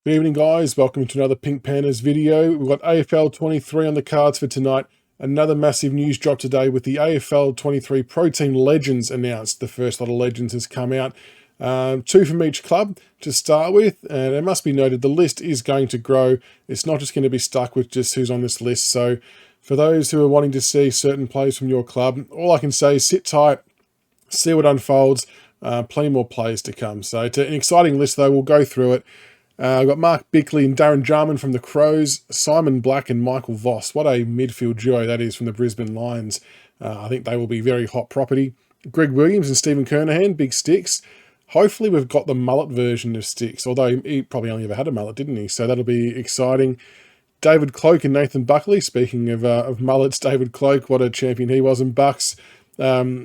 Good evening, guys. Welcome to another Pink Panthers video. We've got AFL23 on the cards for tonight. Another massive news drop today with the AFL23 Pro Team Legends announced. The first lot of Legends has come out. Two from each club to start with. And it must be noted, the list is going to grow. It's not just going to be stuck with just who's on this list. So for those who are wanting to see certain players from your club, all I can say is sit tight, see what unfolds. Plenty more players to come. So it's an exciting list, though. We'll go through it. I've got Mark Bickley and Darren Jarman from the Crows, Simon Black and Michael Voss. What a midfield duo that is from the Brisbane Lions. I think they will be very hot property. Greg Williams and Stephen Kernahan, big sticks. Hopefully we've got the mullet version of sticks, although he probably only ever had a mullet, didn't he? So that'll be exciting. David Cloak and Nathan Buckley. Speaking of mullets, David Cloak, what a champion he was in Bucks. I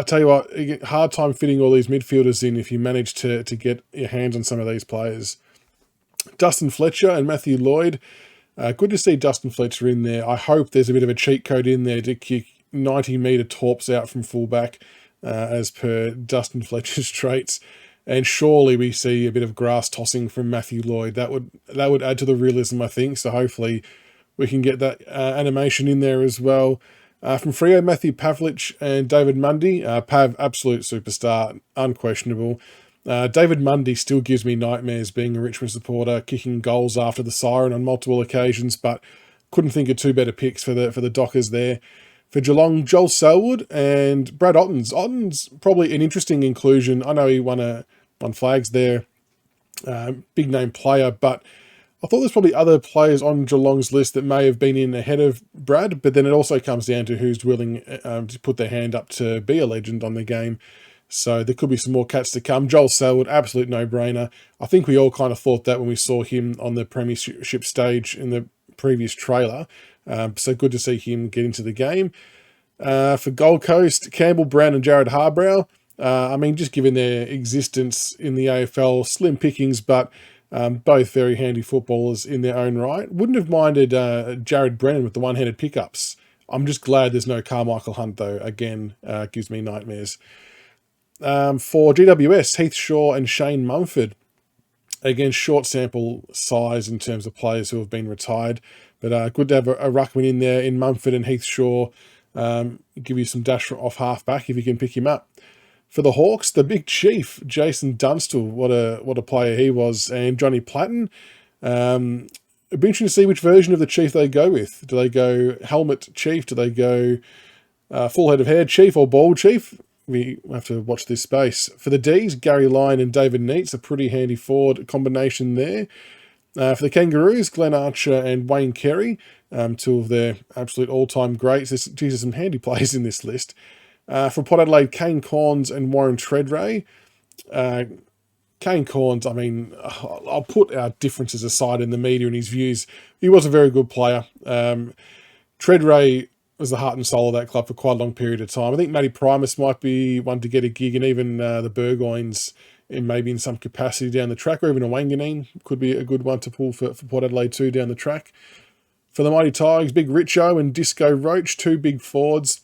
tell you what, you get hard time fitting all these midfielders in if you manage to get your hands on some of these players. Dustin Fletcher and Matthew Lloyd. Good to see Dustin Fletcher in there. I hope there's a bit of a cheat code in there to kick 90-metre torps out from fullback, as per Dustin Fletcher's traits. And surely we see a bit of grass tossing from Matthew Lloyd. That would add to the realism, I think. So hopefully we can get that animation in there as well. From Freo, Matthew Pavlich and David Mundy. Pav, absolute superstar, unquestionable. David Mundy still gives me nightmares being a Richmond supporter, kicking goals after the siren on multiple occasions, but couldn't think of two better picks for the Dockers there. For Geelong, Joel Selwood and Brad Ottens. Ottens, probably an interesting inclusion. I know he won flags there, big name player, but I thought there's probably other players on Geelong's list that may have been in ahead of Brad, but then it also comes down to who's willing to put their hand up to be a legend on the game. So there could be some more cats to come. Joel Selwood, absolute no-brainer. I think we all kind of thought that when we saw him on the premiership stage in the previous trailer. So good to see him get into the game. For Gold Coast, Campbell Brown and Jared Harbrow. I mean, just given their existence in the AFL, slim pickings, but both very handy footballers in their own right. Wouldn't have minded Jared Brennan with the one-handed pickups. I'm just glad there's no Carmichael Hunt, though. Again, gives me nightmares. For GWS, Heath Shaw and Shane Mumford. Again, short sample size in terms of players who have been retired, but good to have a ruckman in there in Mumford and Heath Shaw. Give you some dash off halfback if you can pick him up. For the Hawks, the big chief, Jason Dunstall, what a player he was, and Johnny Platten. It'd be interesting to see which version of the chief they go with. Do they go helmet chief? Do they go full head of hair chief or bald chief? We have to watch this space. For the Ds, Gary Lyon and David Neitz, a pretty handy forward combination there. For the Kangaroos, Glenn Archer and Wayne Carey, two of their absolute all-time greats. There's some handy players in this list. For Port Adelaide, Kane Corns and Warren Treadray. Kane Corns, I mean, I'll put our differences aside in the media and his views. He was a very good player. Treadray was the heart and soul of that club for quite a long period of time. I think Matty Primus might be one to get a gig, and even the Burgoynes maybe in some capacity down the track, or even a Wanganeen could be a good one to pull for Port Adelaide too down the track. For the Mighty Tigers, Big Richo and Disco Roach, two big forwards.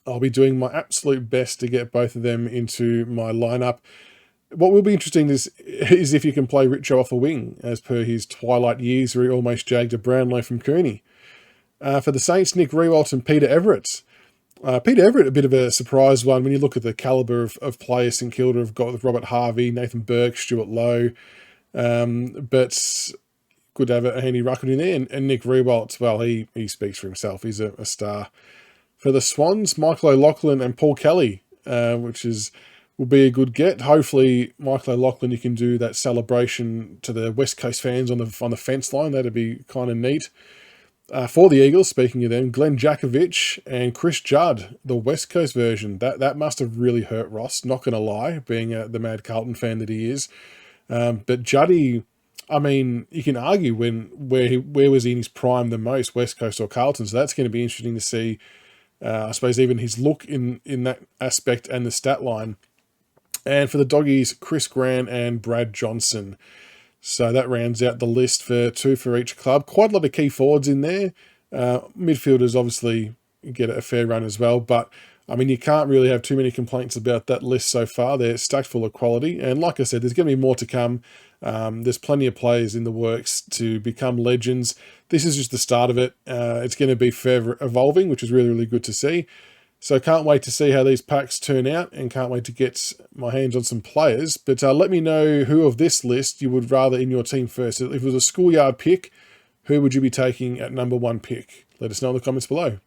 I'll be doing my absolute best to get both of them into my lineup. What will be interesting is if you can play Richo off a wing, as per his twilight years where he almost jagged a Brownlow from Cooney. For the Saints, Nick Riewoldt and Peter Everett. Peter Everett, a bit of a surprise one when you look at the calibre of players St Kilda have got with Robert Harvey, Nathan Burke, Stuart Lowe. But good to have a handy rucker in there. And Nick Riewoldt, well, he speaks for himself. He's a star. For the Swans, Michael O'Loughlin and Paul Kelly, which will be a good get. Hopefully, Michael O'Loughlin, you can do that celebration to the West Coast fans on the fence line. That'd be kind of neat. For the Eagles, speaking of them, Glenn Jakovich and Chris Judd, the West Coast version. That must have really hurt Ross, not going to lie, being the mad Carlton fan that he is. But Juddy, I mean, you can argue where was he in his prime the most, West Coast or Carlton? So that's going to be interesting to see, I suppose, even his look in that aspect and the stat line. And for the Doggies, Chris Grant and Brad Johnson. So that rounds out the list for two for each club. Quite a lot of key forwards in there. Midfielders obviously get a fair run as well. But, I mean, you can't really have too many complaints about that list so far. They're stacked full of quality. And like I said, there's going to be more to come. There's plenty of players in the works to become legends. This is just the start of it. It's going to be forever evolving, which is really, really good to see. So can't wait to see how these packs turn out, and can't wait to get my hands on some players. But let me know who of this list you would rather in your team first. If it was a schoolyard pick, who would you be taking at number 1 pick? Let us know in the comments below.